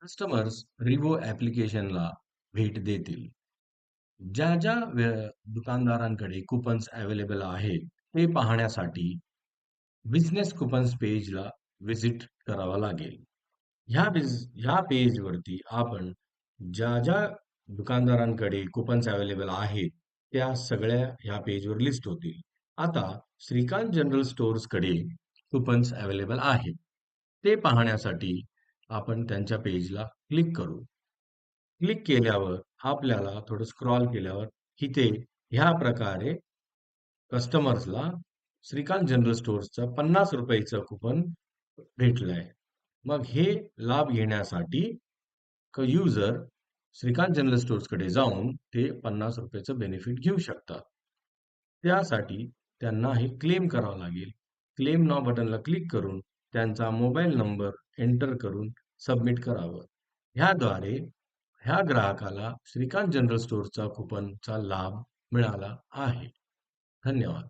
Customers रिव्हो ॲप्लिकेशनला भेट देतील. ज्या दुकानदारांकडे कुपन्स अवेलेबल आहेत, ते पाहण्यासाठी बिझनेस कुपन्स पेजला व्हिजिट करावं लागेल. ह्या पेजवरती आपण ज्या दुकानदारांकडे कुपन्स अवेलेबल आहेत, त्या सगळ्या ह्या पेजवर लिस्ट होतील. आता श्रीकांत जनरल स्टोअर्सकडे कुपन्स अवेलेबल आहेत. ते पाहण्यासाठी आपण त्यांच्या पेजला क्लिक करू. क्लिक केल्यावर आपल्याला थोडं स्क्रॉल केल्यावर इथे ह्या प्रकारे कस्टमर्सला श्रीकांत जनरल स्टोअर्सचं ₹50 कुपन भेटलंय. मग हे लाभ घेण्यासाठी युजर श्रीकांत जनरल स्टोअर्सकडे जाऊन ते ₹50 बेनिफिट घेऊ शकतात. त्यासाठी त्यांना हे क्लेम करावं लागेल. क्लेम नाव बटनला क्लिक करून त्यांचा मोबाईल नंबर एंटर करून सबमिट करावं. ह्याद्वारे ह्या ग्राहकाला श्रीकांत जनरल स्टोअर्सचा कुपनचा लाभ मिळाला आहे. धन्यवाद.